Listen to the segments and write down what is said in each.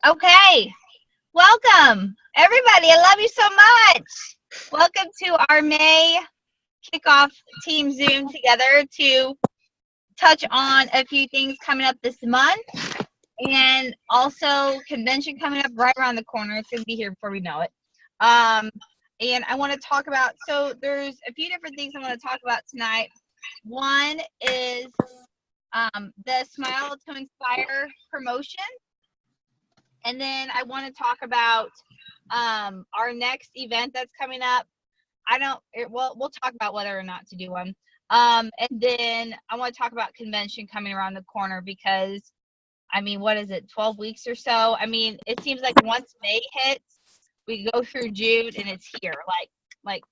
Okay, welcome everybody. I love you so much. Welcome to our May kickoff team Zoom together to touch on a few things coming up this month, and also convention coming up right around the corner. It's going to be here before we know it. And I want to talk about, so there's a few different things I want to talk about tonight. One is the Smile to Inspire promotion. And then I want to talk about our next event that's coming up. We'll talk about whether or not to do one. And then I want to talk about convention coming around the corner because, I mean, what is it, 12 weeks or so? I mean, it seems like once May hits, we go through June and it's here, like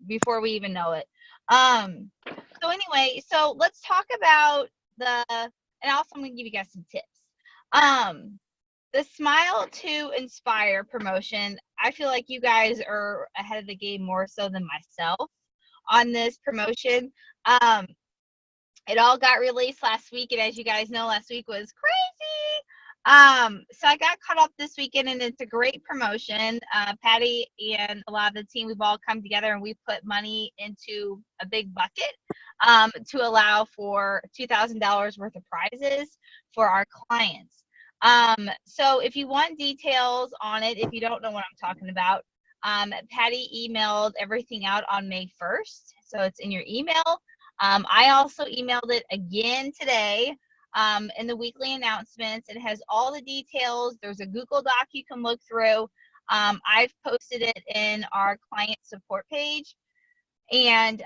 before we even know it. So anyway, so let's talk about and also I'm going to give you guys some tips. The Smile to Inspire promotion, I feel like you guys are ahead of the game more so than myself on this promotion. It all got released last week, and as you guys know, last week was crazy. So I got caught up this weekend, and it's a great promotion. Patty and a lot of the team, we've all come together, and we put money into a big bucket to allow for $2,000 worth of prizes for our clients. So if you want details on it, if you don't know what I'm talking about, Patty emailed everything out on May 1st. So it's in your email. I also emailed it again today in the weekly announcements. It has all the details. There's a Google Doc you can look through. I've posted it in our client support page. And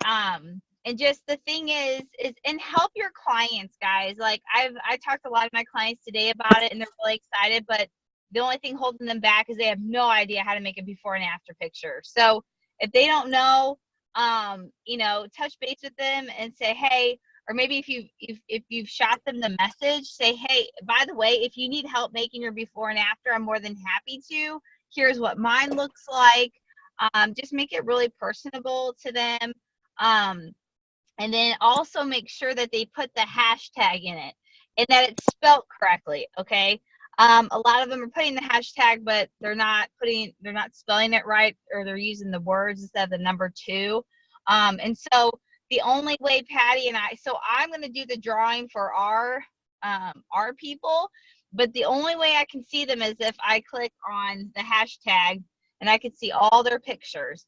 just the thing is and help your clients, guys. Like I talked to a lot of my clients today about it, and they're really excited, but the only thing holding them back is they have no idea how to make a before and after picture. So if they don't know, touch base with them and say, hey, or maybe if you've shot them the message, say, hey, by the way, if you need help making your before and after, I'm more than happy to. Here's what mine looks like. Just make it really personable to them. And then also make sure that they put the hashtag in it and that it's spelled correctly. Okay. A lot of them are putting the hashtag, but they're not spelling it right, or they're using the words instead of the number 2. And so the only way I'm going to do the drawing for our people, but the only way I can see them is if I click on the hashtag and I can see all their pictures.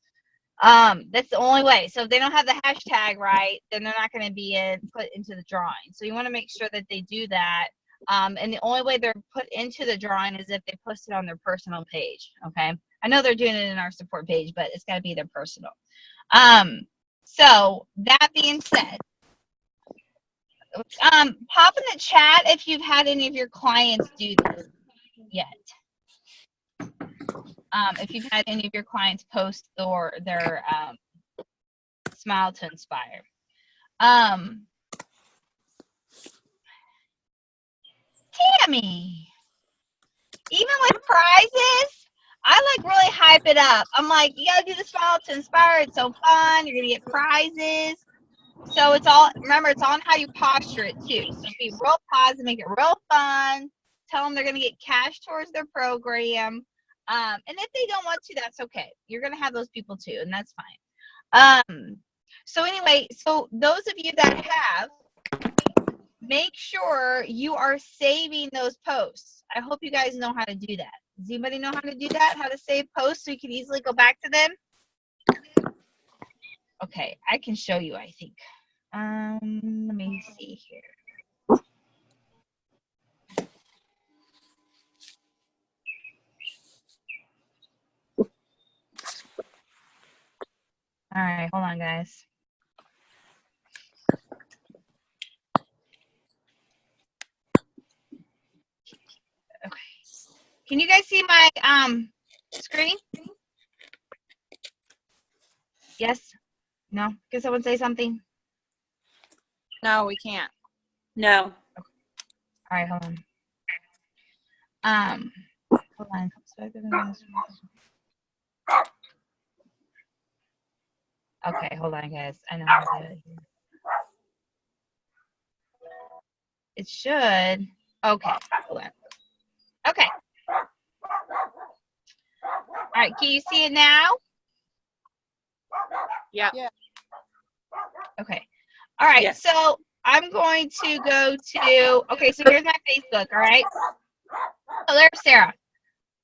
That's the only way. So if they don't have the hashtag right, then they're not going to be put into the drawing. So you want to make sure that they do that. And the only way they're put into the drawing is if they post it on their personal page. Okay. I know they're doing it in our support page, but it's got to be their personal. So that being said, pop in the chat if you've had any of your clients do this yet. If you've had any of your clients post their Smile to Inspire. Tammy, even with prizes, I like really hype it up. I'm like, you gotta do the Smile to Inspire. It's so fun. You're gonna get prizes. So it's all on how you posture it too. So be real positive, make it real fun. Tell them they're gonna get cash towards their program. And if they don't want to, that's okay. You're gonna have those people too, and that's fine. So anyway, so those of you that have, make sure you are saving those posts. I hope you guys know how to do that. Does anybody know how to do that? How to save posts so you can easily go back to them? Okay, I can show you, I think. Let me see here. All right, hold on, guys. Okay. Can you guys see my screen? Yes? No? Can someone say something? No, we can't. No. Okay. All right, hold on. Hold on. Okay, hold on, guys. I know how to do it here. It should. Okay, hold on. Okay. right, can you see it now? Yeah. Okay. All right, Yes. so I'm going to go to, okay, so here's my Facebook, all right? Oh, there's Sarah.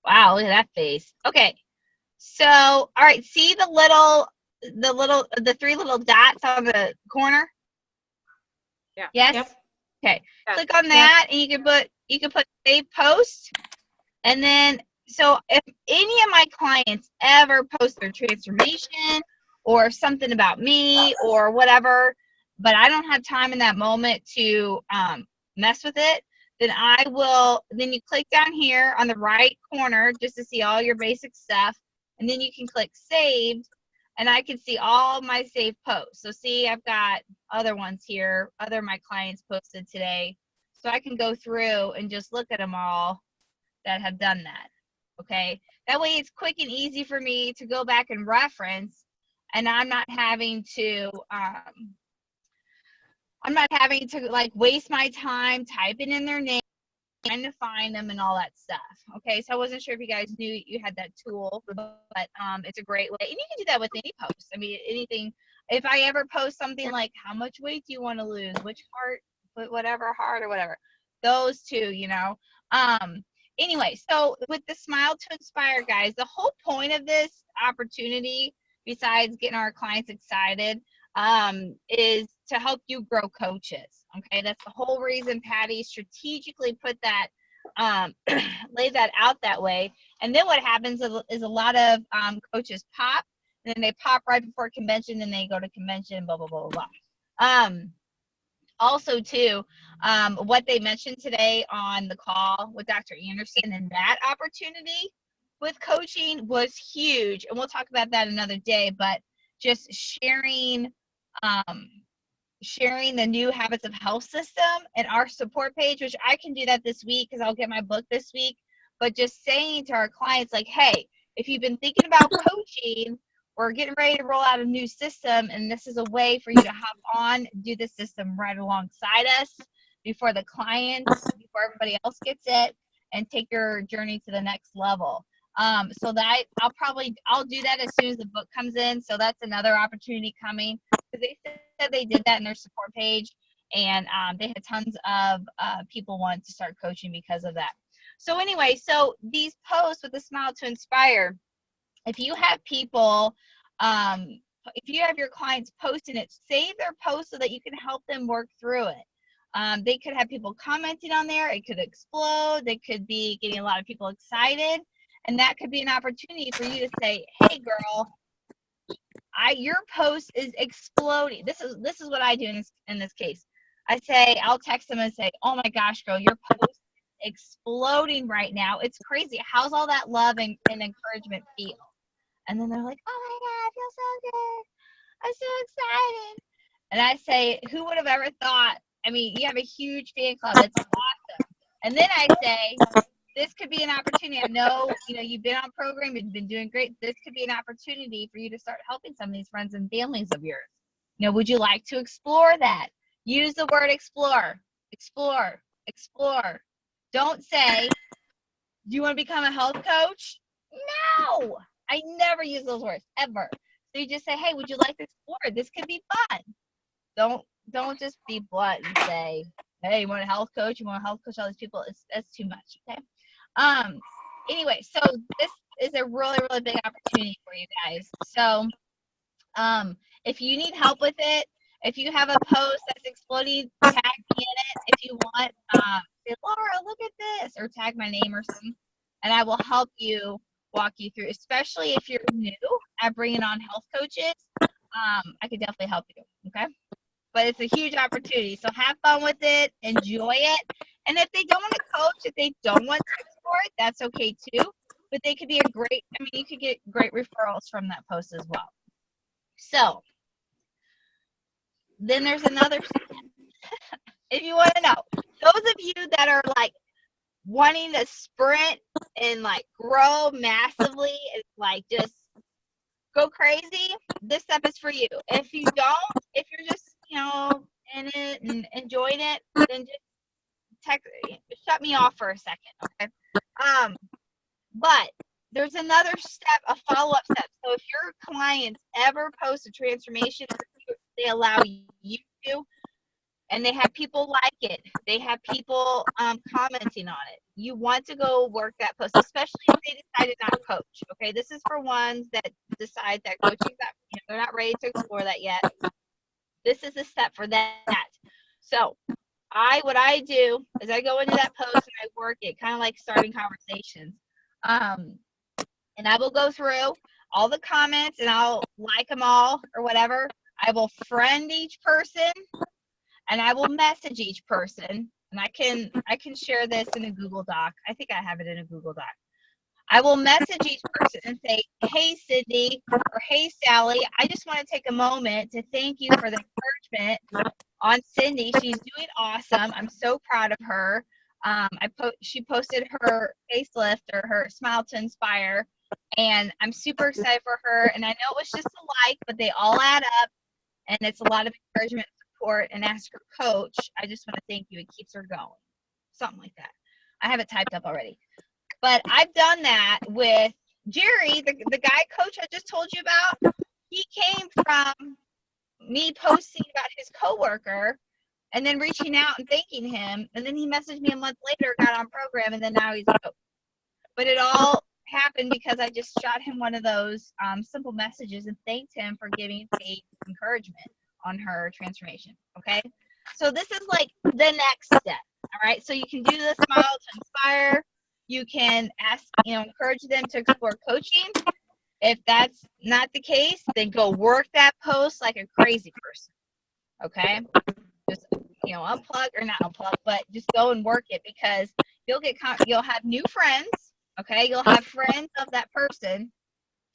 Wow, look at that face. Okay, so, all right, see the three little dots on the corner? Yeah. Yes? Yep. Okay, Yes. click on that, and you can put save post, and then, so if any of my clients ever post their transformation or something about me or whatever, but I don't have time in that moment to mess with it, then you click down here on the right corner just to see all your basic stuff, and then you can click saved, and I can see all my saved posts. So see, I've got other ones here, other my clients posted today. So I can go through and just look at them all that have done that. Okay, that way it's quick and easy for me to go back and reference, and I'm not having to like waste my time typing in their name, trying to find them and all that stuff. Okay, so I wasn't sure if you guys knew you had that tool, but it's a great way, and you can do that with any post. I mean, anything. If I ever post something like, how much weight do you want to lose, which heart, whatever heart or whatever, those two, anyway, so with the Smile to Inspire, guys, the whole point of this opportunity, besides getting our clients excited, is to help you grow coaches. Okay, that's the whole reason Patty strategically put that, lay that out that way. And then what happens is a lot of coaches pop, and then they pop right before convention, and they go to convention, blah blah blah blah blah. Also too, what they mentioned today on the call with Dr. Anderson, and that opportunity with coaching was huge, and we'll talk about that another day, but just sharing the new habits of health system and our support page, which I can do that this week because I'll get my book this week, but just saying to our clients, like, hey, if you've been thinking about coaching, we're getting ready to roll out a new system, and this is a way for you to hop on, do the system right alongside us before before everybody else gets it, and take your journey to the next level. So that I'll do that as soon as the book comes in. So that's another opportunity coming, because they said they did that in their support page, and they had tons of people want to start coaching because of that. So anyway, so these posts with the Smile to Inspire, if you have people, if you have your clients posting it, save their post so that you can help them work through it. They could have people commenting on there. It could explode. They could be getting a lot of people excited. And that could be an opportunity for you to say, hey, girl, your post is exploding. This is what I do in this case. I'll text them and say, oh my gosh, girl, your post is exploding right now. It's crazy. How's all that love and encouragement feel? And then they're like, oh my God, I feel so good. I'm so excited. And I say, who would have ever thought? I mean, you have a huge fan club. It's awesome. And then I say, this could be an opportunity. I know, you've been on program, you've been doing great. This could be an opportunity for you to start helping some of these friends and families of yours. Would you like to explore that? Use the word explore, explore, explore. Don't say, do you want to become a health coach? No, I never use those words, ever. So you just say, hey, would you like to explore? This could be fun. Don't just be blunt and say, hey, you want a health coach? You want to health coach all these people? That's too much, okay? Anyway, so this is a really, really big opportunity for you guys. So if you need help with it, if you have a post that's exploding, tag me in it. If you want, say, Laura, look at this, or tag my name or something, and I will help you, walk you through, especially if you're new at bringing on health coaches. I could definitely help you, okay? But it's a huge opportunity. So have fun with it, enjoy it. And if they don't want to coach, if they don't want to explore it, that's okay too. But they could be you could get great referrals from that post as well. So then there's another step. If you want to know, those of you that are like wanting to sprint and like grow massively, it's like just go crazy, this step is for you. If you're just, in it and enjoying it, then just shut me off for a second, okay? But there's another step, a follow-up step. So if your clients ever post a transformation, they allow you to, and they have people like it, they have people commenting on it, you want to go work that post, especially if they decide to not coach. Okay, this is for ones that decide that coaching's not, they're not ready to explore that yet. This is a step for that. So what I do is I go into that post and I work it, kind of like starting conversations. And I will go through all the comments and I'll like them all or whatever. I will friend each person and I will message each person. And I can share this in a Google Doc. I think I have it in a Google Doc. I will message each person and say, hey, Cindy, or hey, Sally, I just want to take a moment to thank you for the encouragement on Cindy. She's doing awesome. I'm so proud of her. She posted her facelift or her Smile to Inspire, and I'm super excited for her. And I know it was just a like, but they all add up, and it's a lot of encouragement, support, and ask her coach, I just want to thank you. It keeps her going. Something like that. I have it typed up already. But I've done that with Jerry, the guy coach I just told you about. He came from me posting about his coworker and then reaching out and thanking him. And then he messaged me a month later, got on program, and then now he's a coach. But it all happened because I just shot him one of those simple messages and thanked him for giving me encouragement on her transformation. Okay. So this is like the next step. All right. So you can do the Smile to Inspire. You can ask, encourage them to explore coaching. If that's not the case, then go work that post like a crazy person. Okay. Just, unplug or not unplug, but just go and work it because you'll have new friends. Okay. You'll have friends of that person,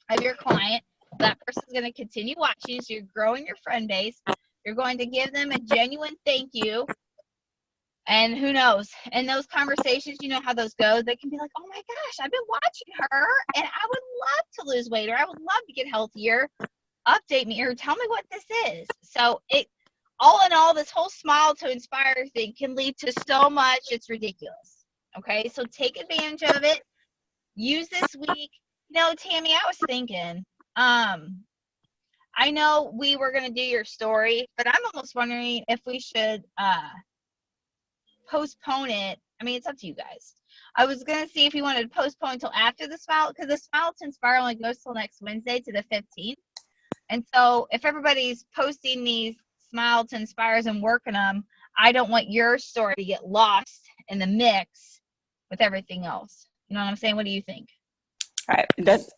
of your client. That person's going to continue watching. So you're growing your friend base. You're going to give them a genuine thank you. And who knows? In those conversations, you know how those go. They can be like, oh my gosh, I've been watching her and I would love to lose weight or I would love to get healthier. Update me or tell me what this is. So all in all, this whole Smile to Inspire thing can lead to so much. It's ridiculous. Okay. So take advantage of it. Use this week. Tammy, I was thinking, I know we were going to do your story, but I'm almost wondering if we should, postpone it. I mean, it's up to you guys. I was going to see if you wanted to postpone until after the Smile, because the Smile to Inspire only goes till next Wednesday to the 15th. And so if everybody's posting these Smile to Inspires and working them, I don't want your story to get lost in the mix with everything else. You know what I'm saying? What do you think? All right.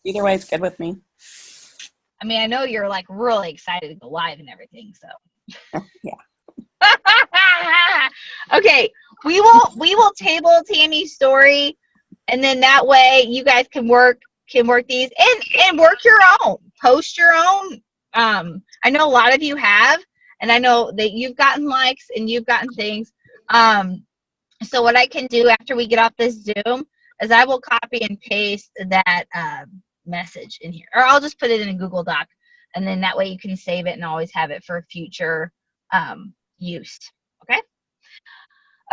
Either way, it's good with me. I mean, I know you're like really excited to go live and everything, so. Yeah. Okay, we will table Tammy's story, and then that way you guys can work these and work your own, post your own. I know a lot of you have, and I know that you've gotten likes and you've gotten things. So what I can do after we get off this Zoom is I will copy and paste that message in here, or I'll just put it in a Google Doc, and then that way you can save it and always have it for future use.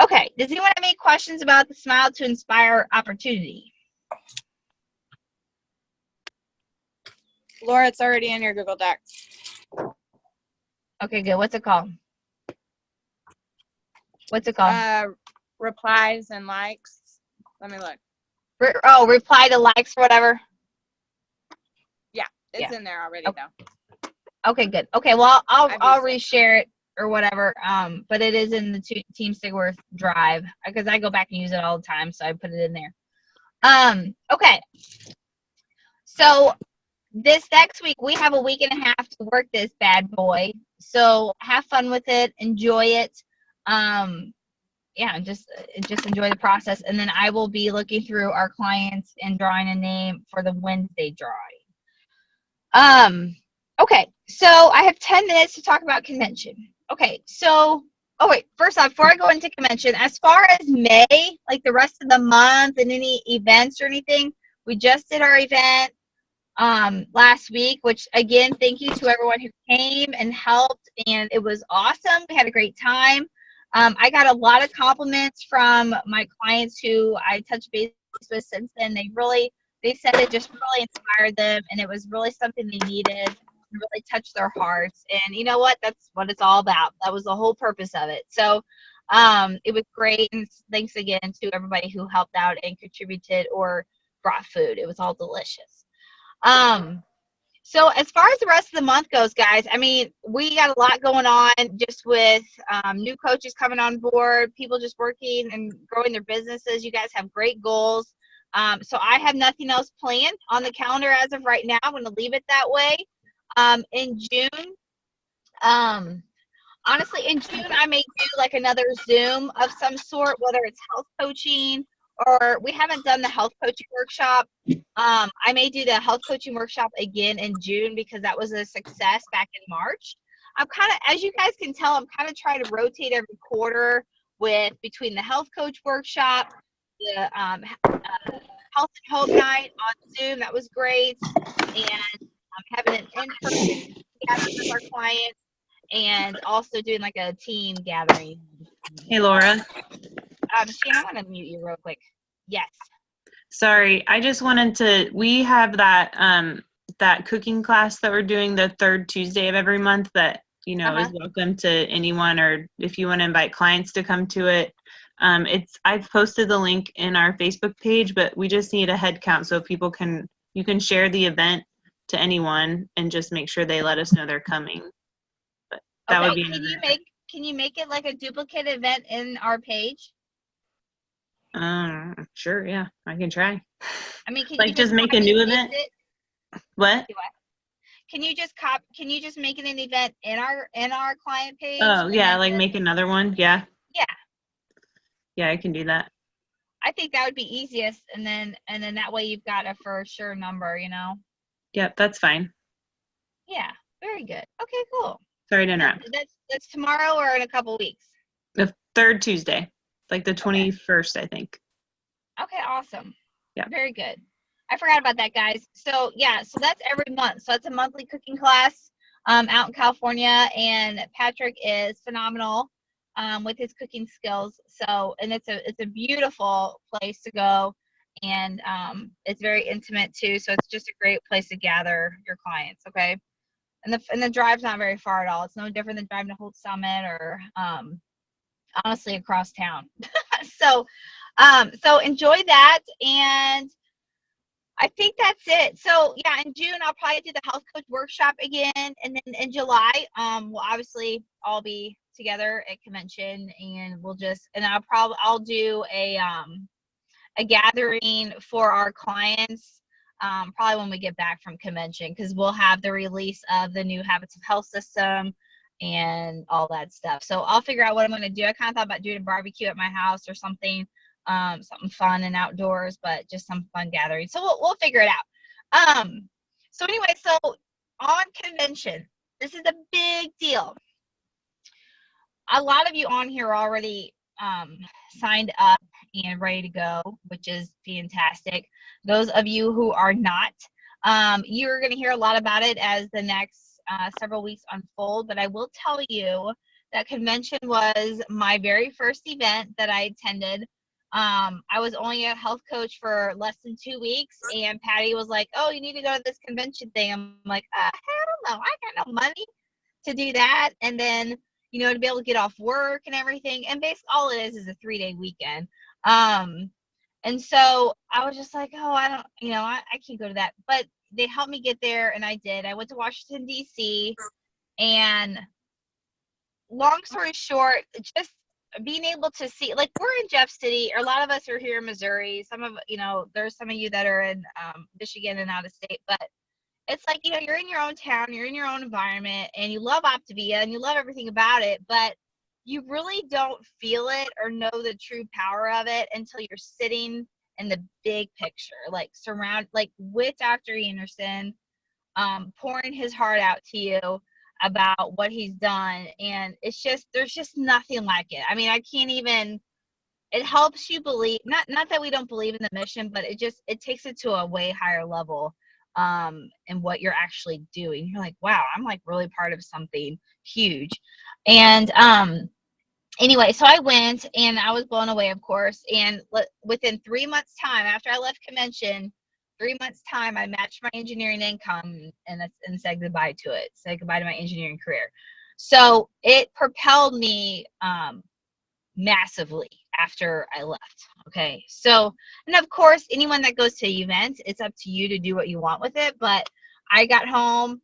Okay, does anyone have any questions about the Smile to Inspire opportunity? Laura, it's already in your Google Doc. Okay, good. What's it called? Replies and likes. Let me look. Reply to likes or whatever. Yeah, it's in there already though. Okay, good. Okay, well I'll reshare it or whatever. But it is in the Team Sigwerth drive because I go back and use it all the time, so I put it in there. Okay. So this next week we have a week and a half to work this bad boy. So have fun with it, enjoy it. Yeah, just enjoy the process, and then I will be looking through our clients and drawing a name for the Wednesday drawing. Okay, so I have 10 minutes to talk about convention. Okay, so, first off, before I go into convention, as far as May, like the rest of the month and any events or anything, we just did our event last week, which again, thank you to everyone who came and helped, and it was awesome. We had a great time. I got a lot of compliments from my clients who I touched base with since then. They really they said it just really inspired them, and it was really something they needed. It really touched their hearts. And you know what? That's what it's all about. That was the whole purpose of it. So it was great. And thanks again to everybody who helped out and contributed or brought food. It was all delicious. So as far as the rest of the month goes, guys, I mean, we got a lot going on just with new coaches coming on board, people just working and growing their businesses. You guys have great goals. So I have nothing else planned on the calendar as of right now. I'm going to leave it that way. In June, honestly, in June, I may do like another Zoom of some sort, whether it's health coaching or we haven't done the health coaching workshop. I may do the health coaching workshop again in June because that was a success back in March. I'm kind of, as you guys can tell, I'm kind of trying to rotate every quarter with between the health coach workshop, the health and hope night on Zoom. That was great. And having an in-person gathering with our clients and also doing like a team gathering. Hey, Laura. Shannon, I want to mute you real quick. Yes. Sorry, I just wanted to. We have that that cooking class that we're doing the third Tuesday of every month. That is welcome to anyone, or if you want to invite clients to come to it. I've posted the link in our Facebook page, but we just need a head count so you can share the event to anyone and just make sure they let us know they're coming. But that would be. Can you make it like a duplicate event in our page? Sure, yeah, I can try. I mean, can like you just make a new event? What? Can you just make it an event in our client page? Oh yeah, like make another one. Yeah. Yeah. Yeah, I can do that. I think that would be easiest, and then that way you've got a for sure number, Yep, that's fine. Yeah, very good. Okay, cool. Sorry to interrupt. That's tomorrow or in a couple weeks? The third Tuesday, like the 21st, I think. Okay, awesome. Yeah. Very good. I forgot about that, guys. So yeah, so that's every month. So it's a monthly cooking class out in California, and Patrick is phenomenal with his cooking skills. So, and it's a beautiful place to go, and it's very intimate too. So it's just a great place to gather your clients. Okay. And the drive's not very far at all. It's no different than driving to Holt Summit or honestly across town. So enjoy that, and I think that's it. So yeah, in June I'll probably do the health coach workshop again, and then in July we'll obviously all be together at convention, and I'll do a gathering for our clients probably when we get back from convention, because we'll have the release of the new Habits of Health system and all that stuff. So I'll figure out what I'm going to do. I kind of thought about doing a barbecue at my house or something fun and outdoors, but just some fun gathering. So we'll figure it out. So anyway, so on convention, this is a big deal. A lot of you on here already signed up and ready to go, which is fantastic. Those of you who are not, you're going to hear a lot about it as the next several weeks unfold, but I will tell you that convention was my very first event that I attended. I was only a health coach for less than 2 weeks, and Patty was like, "Oh, you need to go to this convention thing." I'm like, hell no, I got no money to do that. And then, to be able to get off work and everything. And basically all it is a 3-day weekend. And so I was just like, oh, I don't, I can't go to that. But they helped me get there, and I did. I went to Washington, D.C., and long story short, just being able to see, like, we're in Jeff City, or a lot of us are here in Missouri. Some of, there's some of you that are in Michigan and out of state, but it's like, you're in your own town, you're in your own environment, and you love Optavia and you love everything about it, but you really don't feel it or know the true power of it until you're sitting in the big picture, like with Dr. Anderson, pouring his heart out to you about what he's done. And there's just nothing like it. I mean, I can't even, it helps you believe, not that we don't believe in the mission, but it takes it to a way higher level and what you're actually doing. You're like, wow, I'm like really part of something huge. And anyway, so I went, and I was blown away, of course. And within 3 months' time after I left convention, 3 months time, I matched my engineering income and said goodbye to it. Said goodbye to my engineering career. So it propelled me massively after I left. Okay. So, and of course, anyone that goes to events, it's up to you to do what you want with it. But I got home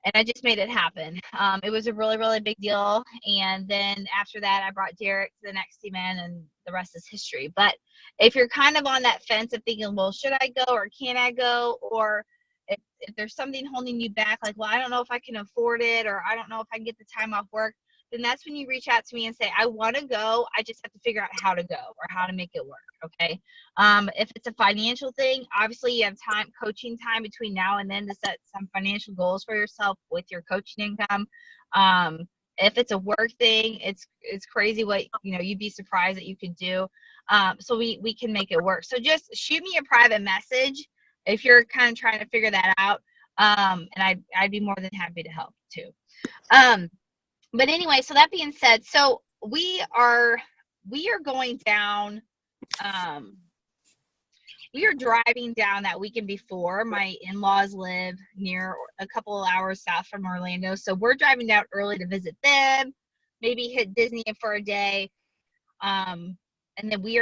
and I just made it happen. It was a really, really big deal. And then after that, I brought Derek to the next team in, and the rest is history. But if you're kind of on that fence of thinking, well, should I go or can I go? Or if there's something holding you back, like, well, I don't know if I can afford it, or I don't know if I can get the time off work, then that's when you reach out to me and say, I want to go. I just have to figure out how to go or how to make it work. Okay. If it's a financial thing, obviously you have coaching time between now and then to set some financial goals for yourself with your coaching income. If it's a work thing, it's crazy what, you'd be surprised that you could do. So we can make it work. So just shoot me a private message if you're kind of trying to figure that out. And I'd be more than happy to help too. But anyway, so that being said, so we are going down, we are driving down that weekend before. My in-laws live near a couple of hours south from Orlando. So we're driving down early to visit them, maybe hit Disney for a day. And then we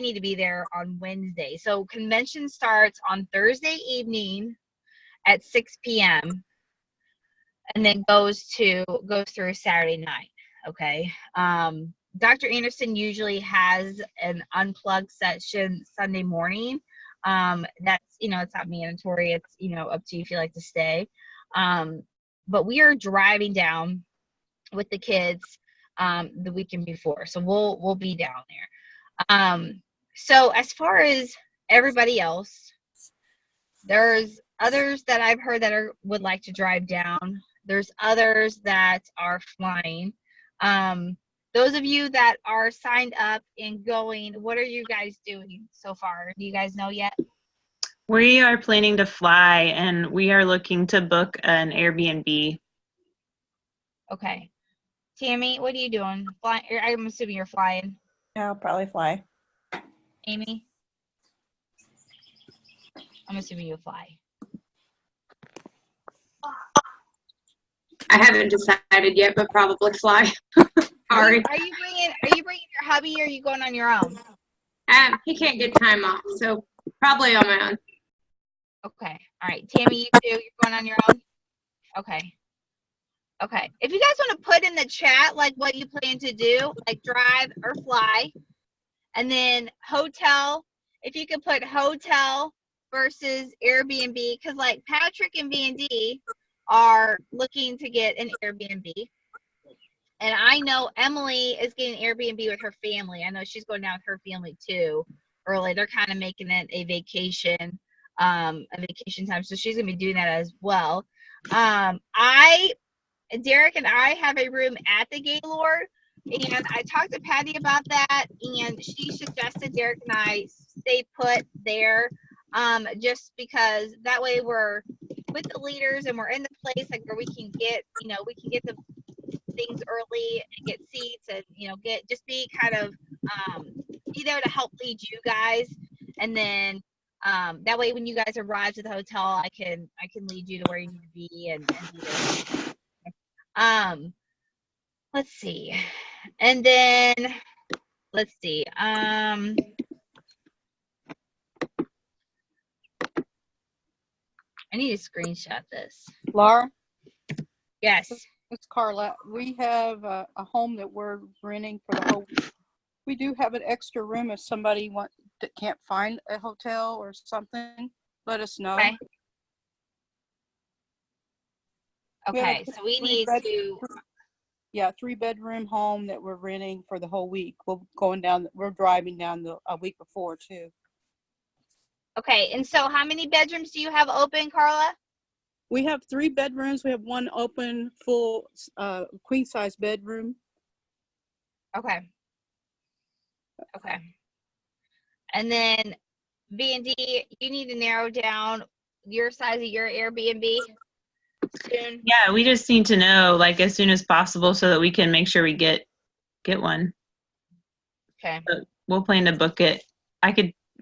need to be there on Wednesday. So convention starts on Thursday evening at 6 p.m. and then goes through Saturday night. Okay. Dr. Anderson usually has an unplugged session Sunday morning. That's, it's not mandatory. It's, up to you if you like to stay. But we are driving down with the kids the weekend before. So we'll be down there. So as far as everybody else, there's others that I've heard that would like to drive down. There's others that are flying. Those of you that are signed up and going, what are you guys doing so far? Do you guys know yet? We are planning to fly, and we are looking to book an Airbnb. Okay. Tammy, what are you doing? Flying? I'm assuming you're flying. Yeah, I'll probably fly. Amy? I'm assuming you'll fly. I haven't decided yet, but probably fly. Sorry. Are you bringing your hubby, or are you going on your own? He can't get time off, so probably on my own. Okay. All right. Tammy, you too? You're going on your own? Okay. Okay. If you guys want to put in the chat, like, what you plan to do, like drive or fly, and then hotel, if you could put hotel versus Airbnb, because like Patrick and V&D are looking to get an Airbnb. And I know Emily is getting an Airbnb with her family. I know she's going down with her family too early. They're kind of making it a vacation time. So she's going to be doing that as well. Derek and I have a room at the Gaylord, and I talked to Patty about that, and she suggested Derek and I stay put there, just because that way we're with the leaders and we're in the place like where we can get the things early and get seats and be kind of be there to help lead you guys, and then that way when you guys arrive to the hotel, I can lead you to where you need to be and be there. Let's see, and then let's see. I need to screenshot this. Laura, Yes. it's Carla. We have a home that we're renting for the whole week. We do have an extra room if somebody that can't find a hotel or something. Let us know. Okay. Okay. So we need to. Yeah, 3-bedroom home that we're renting for the whole week. We're driving down a week before too. Okay, and so how many bedrooms do you have open, Carla? We have 3 bedrooms. We have one open, full queen size bedroom. Okay. Okay. And then V&D, you need to narrow down your size of your Airbnb soon. Yeah, we just need to know like as soon as possible so that we can make sure we get one. Okay. But we'll plan to book it.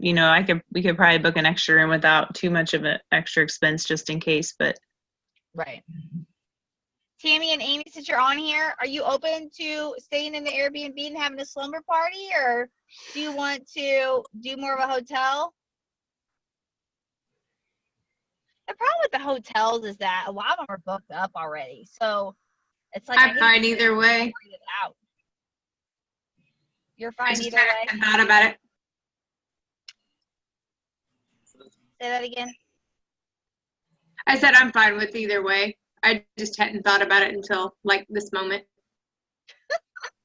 we could probably book an extra room without too much of an extra expense just in case, but Right. Tammy and Amy, since you're on here, are you open to staying in the Airbnb and having a slumber party, or do you want to do more of a hotel? The problem with the hotels is that a lot of them are booked up already. So it's like I'm fine either way. it out. You're I fine just either way. hadn't thought about it. Say that again. I said I'm fine with either way. I just hadn't thought about it until like this moment.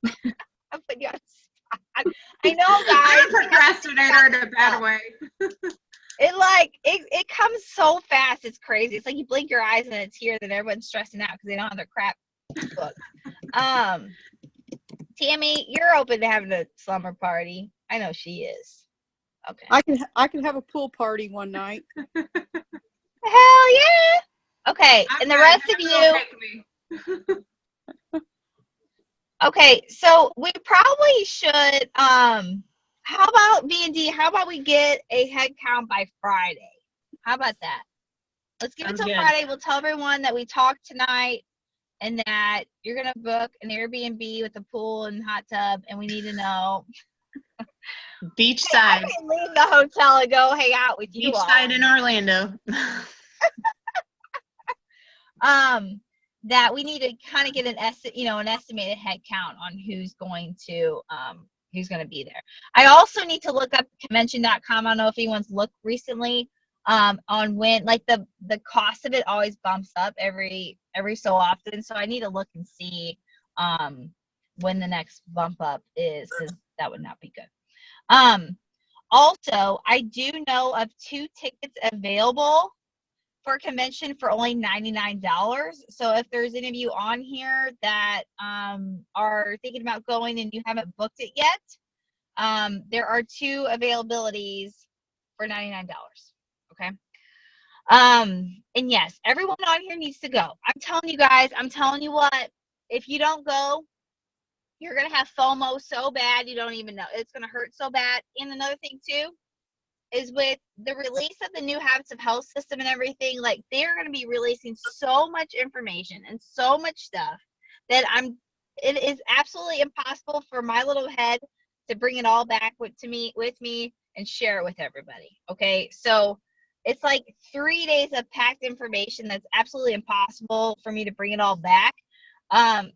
I'm putting you on the spot. I know, I'm a guys. procrastinator in a bad way. It comes so fast. It's crazy. It's like you blink your eyes and it's here. Then everyone's stressing out because they don't have their crap booked. Tammy, you're open to having a slumber party. I know she is. Okay. I can have a pool party one night. Hell yeah. Okay, I'm and the fine. rest of Whatever you. will take me. Okay, so we probably should. How about B&D? How about we get a head count by Friday? How about that? Let's give it Sounds till good. Friday. We'll tell everyone that we talked tonight and that you're gonna book an Airbnb with a pool and hot tub, and we need to know. Beachside. I can leave the hotel and go hang out with you all. Beachside in Orlando. That we need to kind of get an estimated head count on who's going to be there. I also need to look up convention.com. I don't know if anyone's looked recently on when, like, the cost of it always bumps up every so often. So I need to look and see when the next bump up is, because that would not be good. Also, I do know of 2 tickets available for a convention for only $99. So if there's any of you on here that are thinking about going and you haven't booked it yet, there are 2 availabilities for $99. Okay. And yes, everyone on here needs to go. I'm telling you guys, I'm telling you what, if you don't go, you're going to have FOMO so bad you don't even know. It's going to hurt so bad. And another thing too is with the release of the new Habits of Health system and everything, like, they're going to be releasing so much information and so much stuff that it is absolutely impossible for my little head to bring it all back with me and share it with everybody. Okay. So it's like 3 days of packed information that's absolutely impossible for me to bring it all back.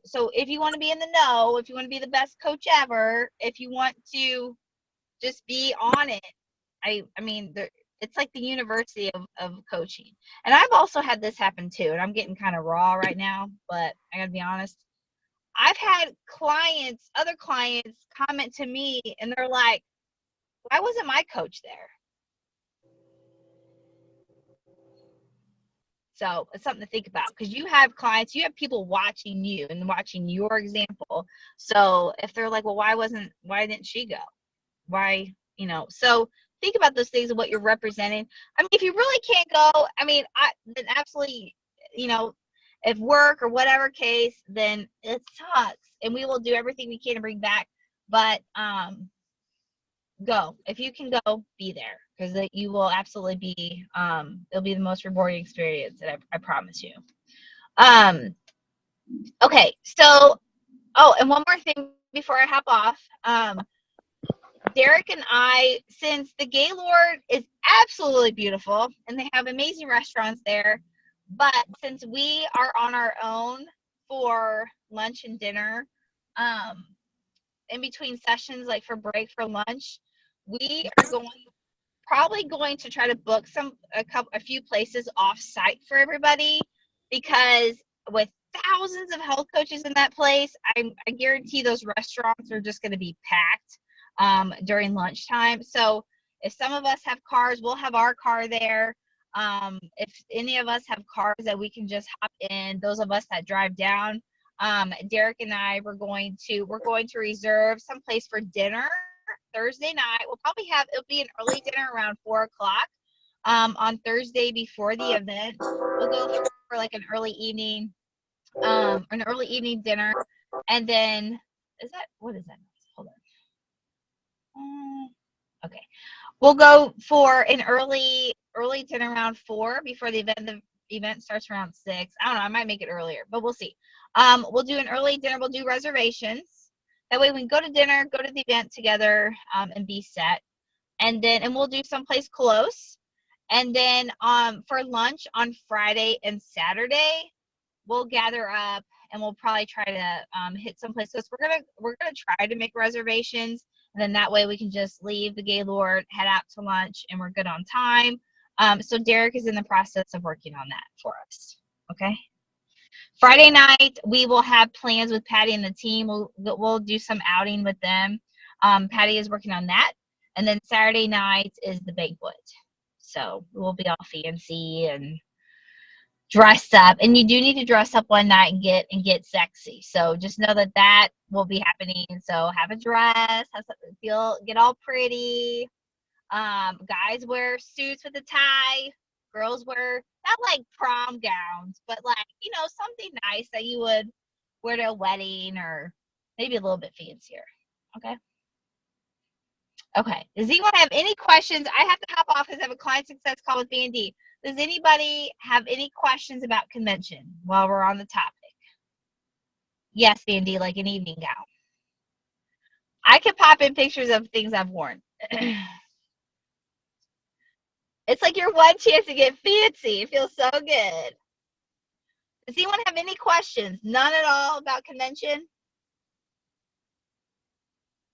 So if you want to be in the know, if you want to be the best coach ever, if you want to just be on it, I mean, it's like the university of coaching. And I've also had this happen too, and I'm getting kind of raw right now, but I gotta be honest. I've had other clients comment to me, and they're like, why wasn't my coach there? So it's something to think about, because you have clients, you have people watching you and watching your example. So if they're like, well, why didn't she go? Why, so think about those things and what you're representing. I mean, if you really can't go, I mean, then absolutely, if work or whatever case, then it sucks. And we will do everything we can to bring back. But go. If you can go, be there, because you will absolutely be, it'll be the most rewarding experience, and I promise you. Okay, so, and one more thing before I hop off. Derek and I, since the Gaylord is absolutely beautiful and they have amazing restaurants there, but since we are on our own for lunch and dinner, in between sessions, like for break for lunch, we are probably going to try to book a few places off site for everybody, because with thousands of health coaches in that place, I guarantee those restaurants are just going to be packed during lunchtime. So if some of us have cars, we'll have our car there. If any of us have cars that we can just hop in, those of us that drive down, Derek and I, we're going to reserve some place for dinner Thursday night. It'll be an early dinner around 4:00 on Thursday before the event. We'll go for like an early evening dinner, and then what is that? Hold on. Okay. We'll go for an early dinner around 4 before the event starts around 6. I don't know. I might make it earlier, but we'll see. We'll do an early dinner. We'll do reservations. That way we can go to dinner, go to the event together, and be set. And we'll do someplace close. And then for lunch on Friday and Saturday, we'll gather up and we'll probably try to hit someplace. So we're gonna try to make reservations, and then that way we can just leave the Gaylord, head out to lunch, and we're good on time. So Derek is in the process of working on that for us. Okay. Friday night we will have plans with Patty and the team. We'll do some outing with them. Patty is working on that, and then Saturday night is the banquet. So we'll be all fancy and dressed up, and you do need to dress up one night and get sexy. So just know that will be happening. So have a dress, get all pretty. Guys wear suits with a tie. Girls wear not like prom gowns, but like something nice that you would wear to a wedding or maybe a little bit fancier. Okay. Okay. Does anyone have any questions? I have to hop off because I have a client success call with B&D. Does anybody have any questions about convention while we're on the topic? Yes, B&D, like an evening gown. I can pop in pictures of things I've worn. It's like your one chance to get fancy. It feels so good. Does anyone have any questions? None at all about convention?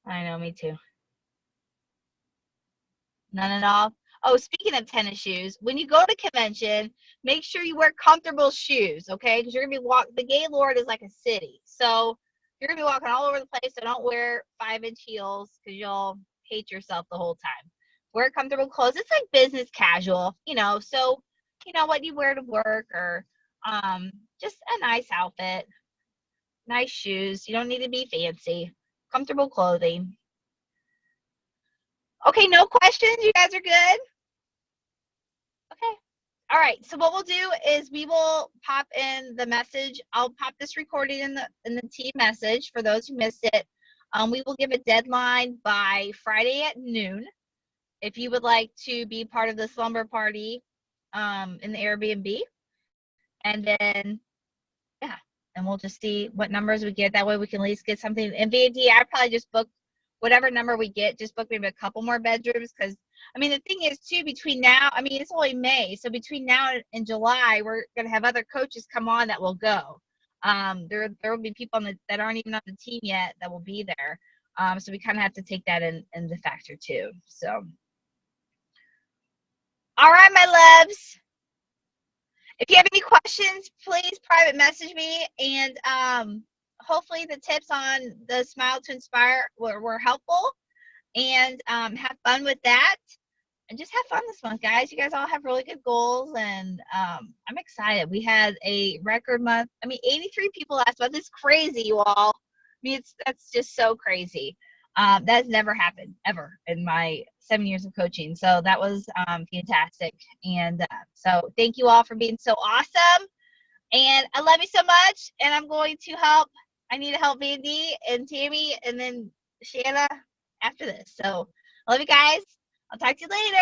I know, me too. None at all? Oh, speaking of tennis shoes, when you go to convention, make sure you wear comfortable shoes, okay? Because you're going to be the Gaylord is like a city. So you're going to be walking all over the place. So don't wear 5-inch heels because you'll hate yourself the whole time. Wear comfortable clothes. It's like business casual, so what you wear to work, or just a nice outfit, nice shoes. You don't need to be fancy. Comfortable clothing. Okay, no questions? You guys are good? Okay. All right. So what we'll do is we will pop in the message. I'll pop this recording in the team message for those who missed it. We will give a deadline by Friday at noon if you would like to be part of the slumber party in the Airbnb. And then, yeah, and we'll just see what numbers we get. That way we can at least get something. And B&D, I probably just book whatever number we get, just book maybe a couple more bedrooms. Because, the thing is, too, between now, it's only May. So between now and July, we're going to have other coaches come on that will go. There will be people that aren't even on the team yet that will be there. So we kind of have to take that in the factor, too. So, all right, my loves. If you have any questions, please private message me. And hopefully the tips on the Smile to Inspire were helpful. And have fun with that. And just have fun this month, guys. You guys all have really good goals. And I'm excited. We had a record month. 83 people last month. It's crazy, you all. That's just so crazy. That has never happened, ever, in my 7 years of coaching. So that was fantastic. And so thank you all for being so awesome. And I love you so much. And I'm going to I need to help Mandy and Tammy and then Shanna after this. So I love you guys. I'll talk to you later.